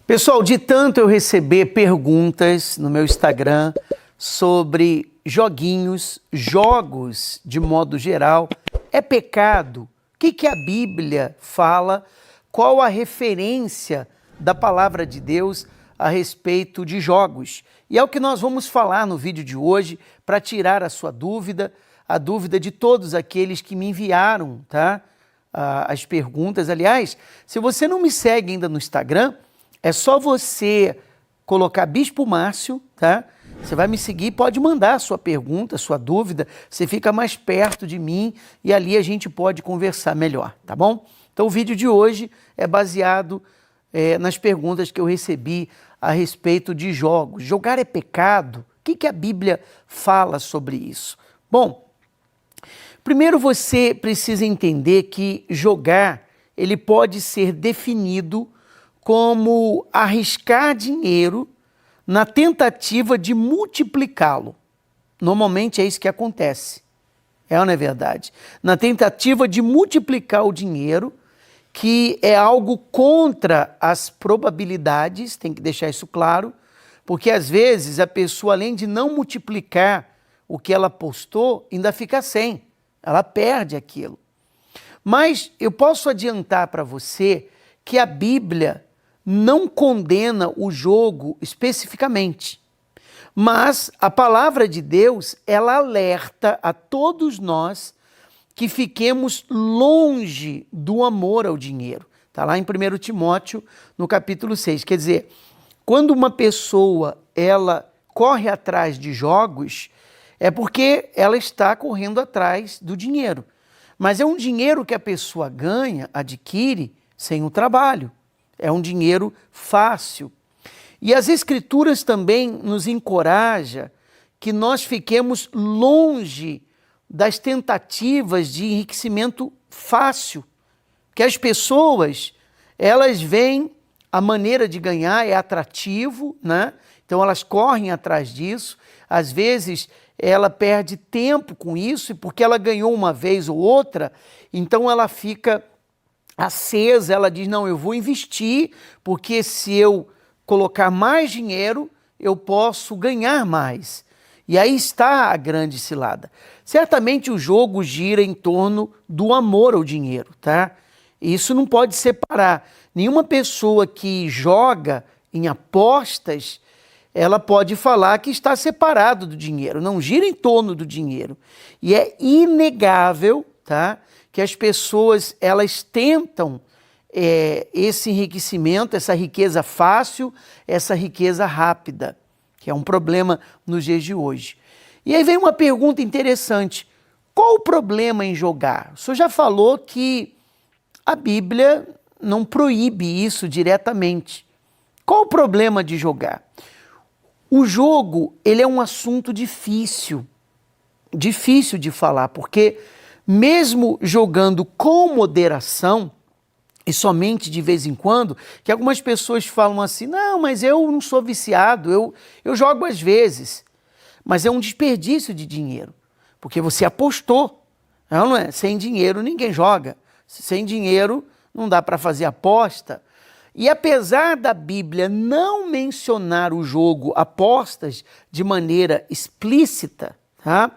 Pessoal, de tanto eu receber perguntas no meu Instagram sobre joguinhos, jogos de modo geral, é pecado? O que a Bíblia fala? Qual a referência da palavra de Deus a respeito de jogos? E é o que nós vamos falar no vídeo de hoje para tirar a sua dúvida, a dúvida de todos aqueles que me enviaram, tá? As perguntas. Aliás, se você não me segue ainda no Instagram, é só você colocar Bispo Márcio, tá? Você vai me seguir, pode mandar a sua pergunta, a sua dúvida, você fica mais perto de mim e ali a gente pode conversar melhor, tá bom? Então o vídeo de hoje é baseado nas perguntas que eu recebi a respeito de jogos. Jogar é pecado? O que a Bíblia fala sobre isso? Bom, primeiro você precisa entender que jogar, ele pode ser definido como arriscar dinheiro na tentativa de multiplicá-lo. Normalmente é isso que acontece. É ou não é verdade? Na tentativa de multiplicar o dinheiro, que é algo contra as probabilidades, tem que deixar isso claro, porque às vezes a pessoa, além de não multiplicar o que ela apostou, ainda fica sem. Ela perde aquilo. Mas eu posso adiantar para você que a Bíblia não condena o jogo especificamente, mas a palavra de Deus, ela alerta a todos nós que fiquemos longe do amor ao dinheiro. Está lá em 1 Timóteo, no capítulo 6. Quer dizer, quando uma pessoa ela corre atrás de jogos, é porque ela está correndo atrás do dinheiro. Mas é um dinheiro que a pessoa ganha, adquire, sem o trabalho. É um dinheiro fácil. E as Escrituras também nos encorajam que nós fiquemos longe das tentativas de enriquecimento fácil. Que as pessoas, elas veem a maneira de ganhar, é atrativo, né? Então elas correm atrás disso. Às vezes ela perde tempo com isso, e porque ela ganhou uma vez ou outra, então ela fica acesa, ela diz, não, eu vou investir, porque se eu colocar mais dinheiro, eu posso ganhar mais. E aí está a grande cilada. Certamente o jogo gira em torno do amor ao dinheiro, tá? Isso não pode separar. Nenhuma pessoa que joga em apostas, ela pode falar que está separado do dinheiro. Não gira em torno do dinheiro. E é inegável, tá? Que as pessoas, elas tentam esse enriquecimento, essa riqueza fácil, essa riqueza rápida, que é um problema nos dias de hoje. E aí vem uma pergunta interessante. Qual o problema em jogar? O senhor já falou que a Bíblia não proíbe isso diretamente. Qual o problema de jogar? O jogo, ele é um assunto difícil de falar, porque mesmo jogando com moderação, e somente de vez em quando, que algumas pessoas falam assim, não, mas eu não sou viciado, eu jogo às vezes. Mas é um desperdício de dinheiro, porque você apostou, não é? Sem dinheiro ninguém joga, sem dinheiro não dá para fazer aposta. E apesar da Bíblia não mencionar o jogo apostas de maneira explícita, tá?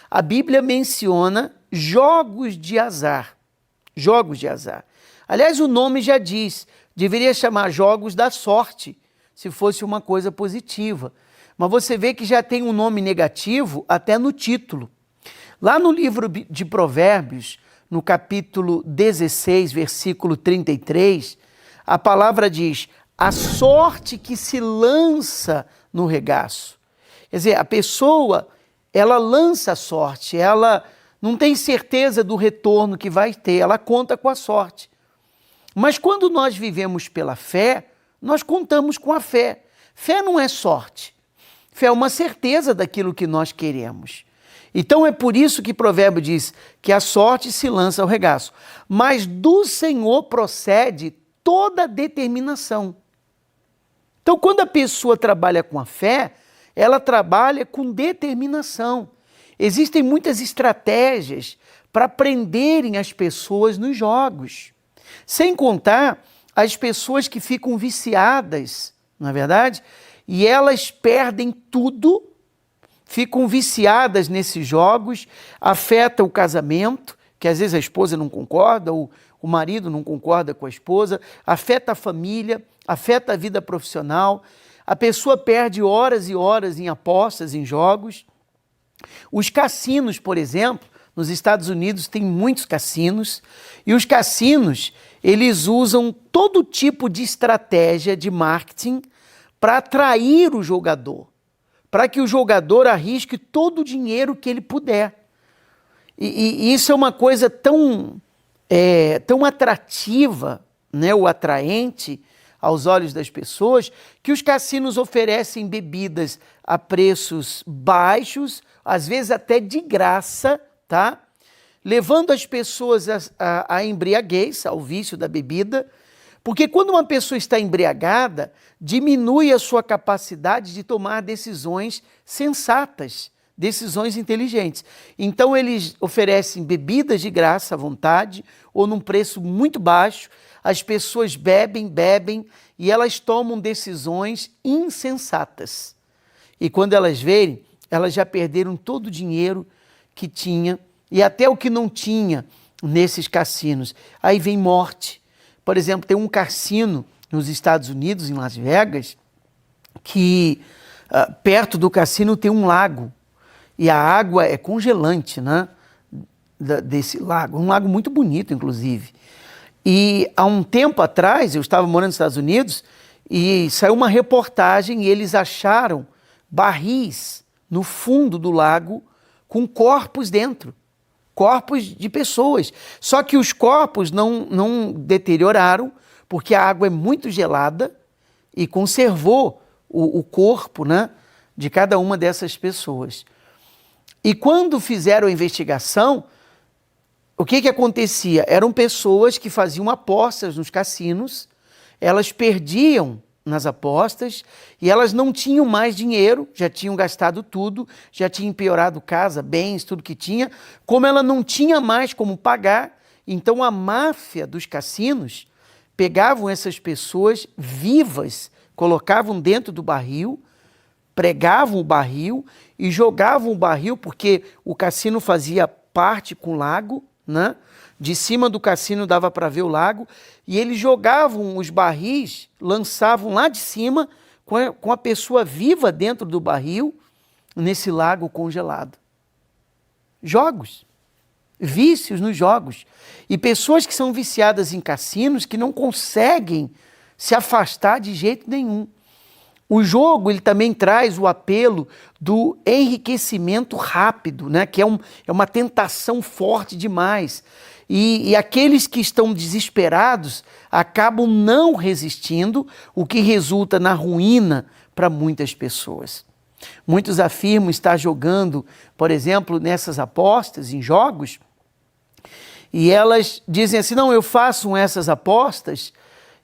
A Bíblia menciona jogos de azar. Jogos de azar. Aliás, o nome já diz, deveria chamar jogos da sorte, se fosse uma coisa positiva. Mas você vê que já tem um nome negativo até no título. Lá no livro de Provérbios, no capítulo 16, versículo 33, a palavra diz, a sorte que se lança no regaço. Quer dizer, a pessoa, ela lança a sorte, ela não tem certeza do retorno que vai ter, ela conta com a sorte. Mas quando nós vivemos pela fé, nós contamos com a fé. Fé não é sorte. Fé é uma certeza daquilo que nós queremos. Então é por isso que Provérbio diz que a sorte se lança ao regaço. Mas do Senhor procede toda determinação. Então quando a pessoa trabalha com a fé, ela trabalha com determinação. Existem muitas estratégias para prenderem as pessoas nos jogos. Sem contar as pessoas que ficam viciadas, não é verdade? E elas perdem tudo, ficam viciadas nesses jogos, afeta o casamento, que às vezes a esposa não concorda, ou o marido não concorda com a esposa, afeta a família, afeta a vida profissional, a pessoa perde horas e horas em apostas, em jogos. Os cassinos, por exemplo, nos Estados Unidos tem muitos cassinos, e os cassinos, eles usam todo tipo de estratégia de marketing para atrair o jogador, para que o jogador arrisque todo o dinheiro que ele puder. E isso é uma coisa tão atrativa, né, ou atraente aos olhos das pessoas, que os cassinos oferecem bebidas a preços baixos, às vezes até de graça, tá? Levando as pessoas à embriaguez, ao vício da bebida, porque quando uma pessoa está embriagada, diminui a sua capacidade de tomar decisões sensatas, decisões inteligentes. Então eles oferecem bebidas de graça à vontade ou num preço muito baixo, as pessoas bebem e elas tomam decisões insensatas. E quando elas verem, elas já perderam todo o dinheiro que tinha e até o que não tinha nesses cassinos. Aí vem morte. Por exemplo, tem um cassino nos Estados Unidos, em Las Vegas, que perto do cassino tem um lago. E a água é congelante, né? Desse lago. Um lago muito bonito, inclusive. E há um tempo atrás, eu estava morando nos Estados Unidos, e saiu uma reportagem e eles acharam barris no fundo do lago com corpos dentro. Corpos de pessoas. Só que os corpos não deterioraram, porque a água é muito gelada e conservou o corpo, né, de cada uma dessas pessoas. E quando fizeram a investigação, o que acontecia? Eram pessoas que faziam apostas nos cassinos, elas perdiam nas apostas e elas não tinham mais dinheiro, já tinham gastado tudo, já tinham empeorado casa, bens, tudo que tinha. Como ela não tinha mais como pagar, então a máfia dos cassinos pegavam essas pessoas vivas, colocavam dentro do barril, pregavam o barril e jogavam o barril, porque o cassino fazia parte com o lago, né? De cima do cassino dava para ver o lago, e eles jogavam os barris, lançavam lá de cima com a pessoa viva dentro do barril, nesse lago congelado. Jogos, vícios nos jogos. E pessoas que são viciadas em cassinos que não conseguem se afastar de jeito nenhum. O jogo, ele também traz o apelo do enriquecimento rápido, né? Que é uma tentação forte demais. E aqueles que estão desesperados acabam não resistindo, o que resulta na ruína para muitas pessoas. Muitos afirmam estar jogando, por exemplo, nessas apostas, em jogos, e elas dizem assim, não, eu faço essas apostas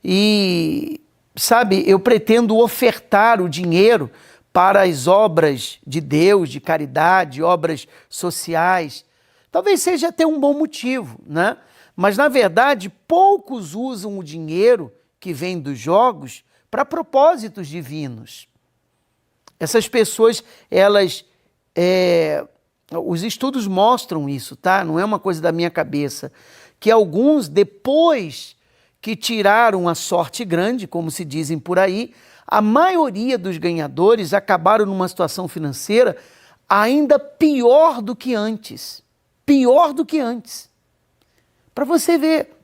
e, sabe, eu pretendo ofertar o dinheiro para as obras de Deus, de caridade, obras sociais. Talvez seja até um bom motivo, né? Mas, na verdade, poucos usam o dinheiro que vem dos jogos para propósitos divinos. Essas pessoas, elas... os estudos mostram isso, tá? Não é uma coisa da minha cabeça. Que alguns, depois que tiraram a sorte grande, como se dizem por aí, a maioria dos ganhadores acabaram numa situação financeira ainda pior do que antes. Pior do que antes. Para você ver,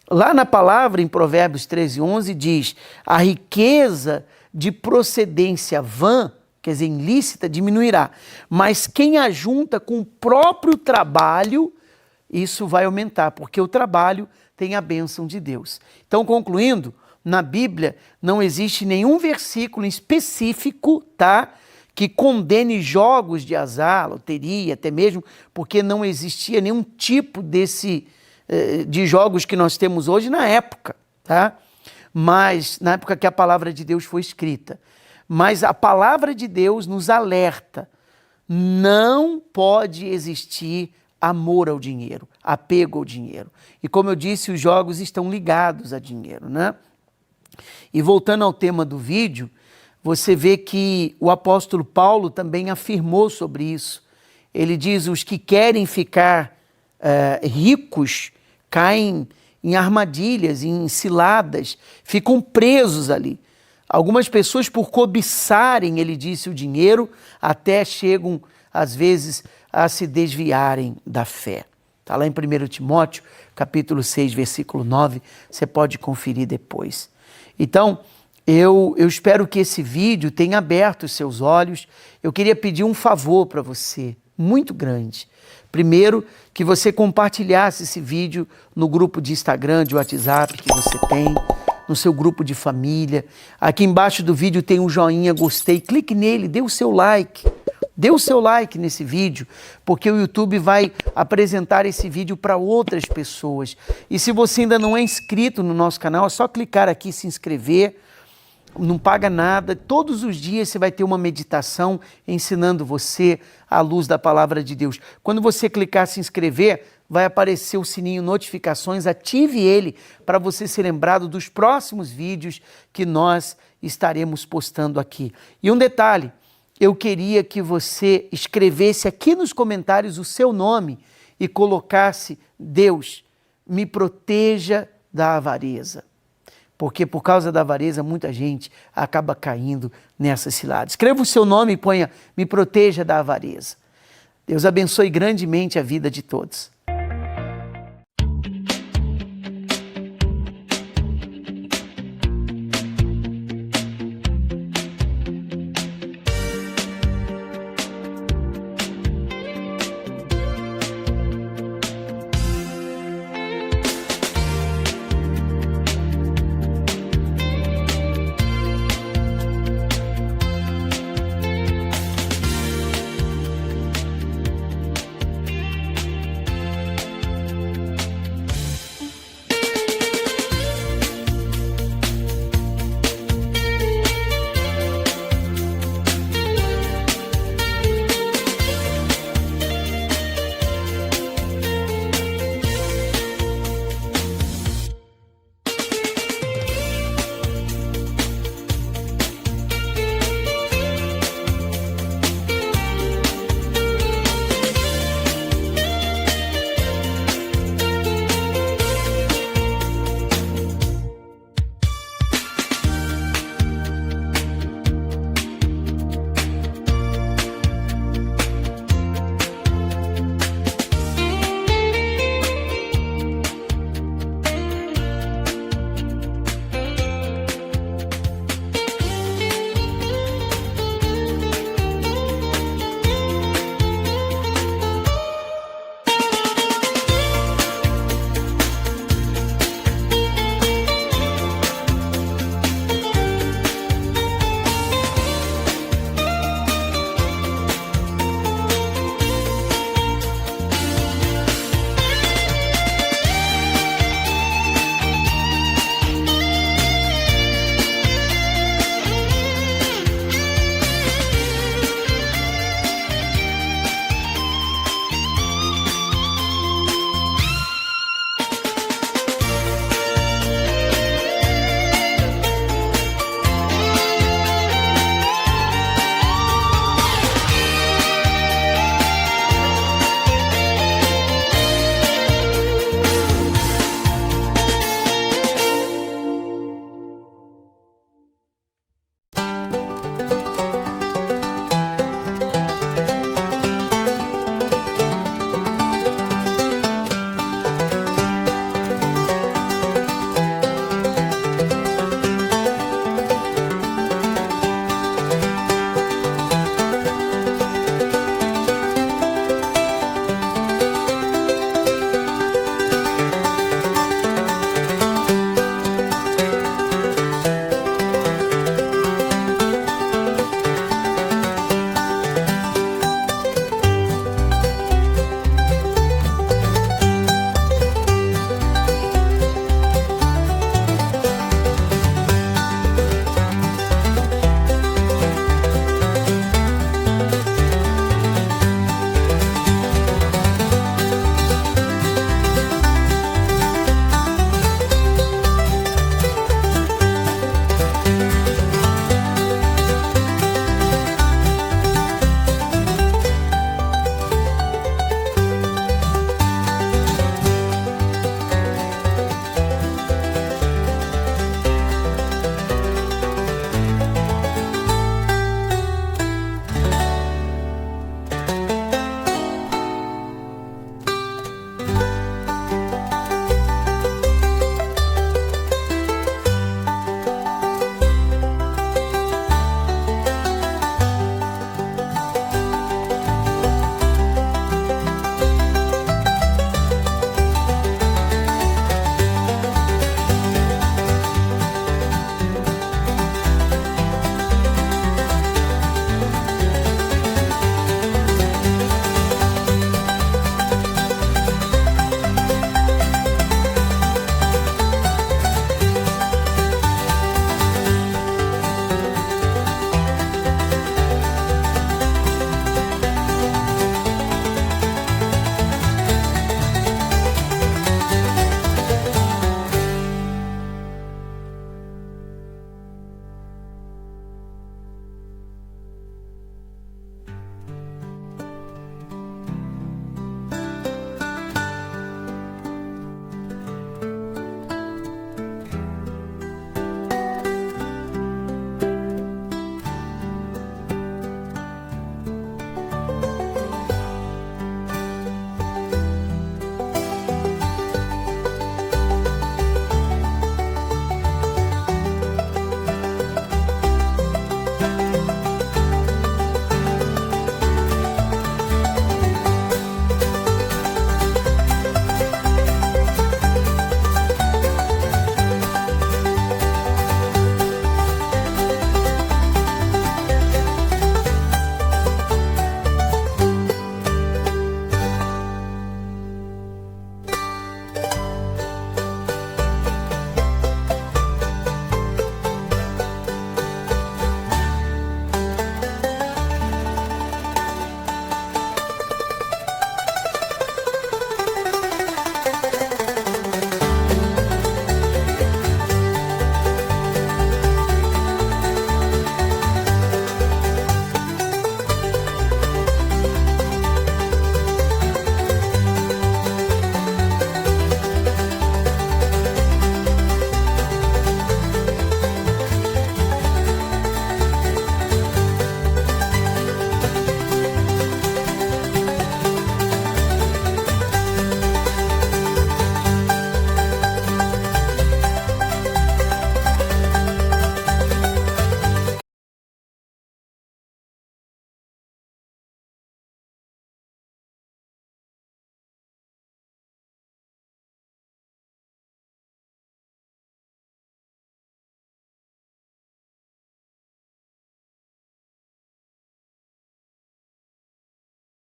lá na palavra, em Provérbios 13:11, diz: a riqueza de procedência vã, quer dizer, ilícita, diminuirá, mas quem ajunta com o próprio trabalho, isso vai aumentar, porque o trabalho tem a bênção de Deus. Então, concluindo, na Bíblia não existe nenhum versículo específico, tá, que condene jogos de azar, loteria, até mesmo porque não existia nenhum tipo de jogos que nós temos hoje na época, tá? Mas na época que a palavra de Deus foi escrita. Mas a palavra de Deus nos alerta, não pode existir amor ao dinheiro, apego ao dinheiro. E como eu disse, os jogos estão ligados a dinheiro, né? E voltando ao tema do vídeo, você vê que o apóstolo Paulo também afirmou sobre isso. Ele diz: os que querem ficar ricos caem em armadilhas, em ciladas, ficam presos ali. Algumas pessoas, por cobiçarem, ele disse, o dinheiro, até chegam, às vezes, a se desviarem da fé. Está lá em 1 Timóteo, capítulo 6, versículo 9, você pode conferir depois. Então, eu espero que esse vídeo tenha aberto os seus olhos. Eu queria pedir um favor para você, muito grande. Primeiro, que você compartilhasse esse vídeo no grupo de Instagram, de WhatsApp que você tem, no seu grupo de família. Aqui embaixo do vídeo tem um joinha, gostei, clique nele, dê o seu like. Dê o seu like nesse vídeo, porque o YouTube vai apresentar esse vídeo para outras pessoas. E se você ainda não é inscrito no nosso canal, é só clicar aqui e se inscrever. Não paga nada. Todos os dias você vai ter uma meditação ensinando você à luz da palavra de Deus. Quando você clicar se inscrever, vai aparecer o sininho notificações, ative ele para você ser lembrado dos próximos vídeos que nós estaremos postando aqui. E um detalhe, eu queria que você escrevesse aqui nos comentários o seu nome e colocasse: Deus, me proteja da avareza. Porque por causa da avareza, muita gente acaba caindo nessa cilada. Escreva o seu nome e ponha: me proteja da avareza. Deus abençoe grandemente a vida de todos.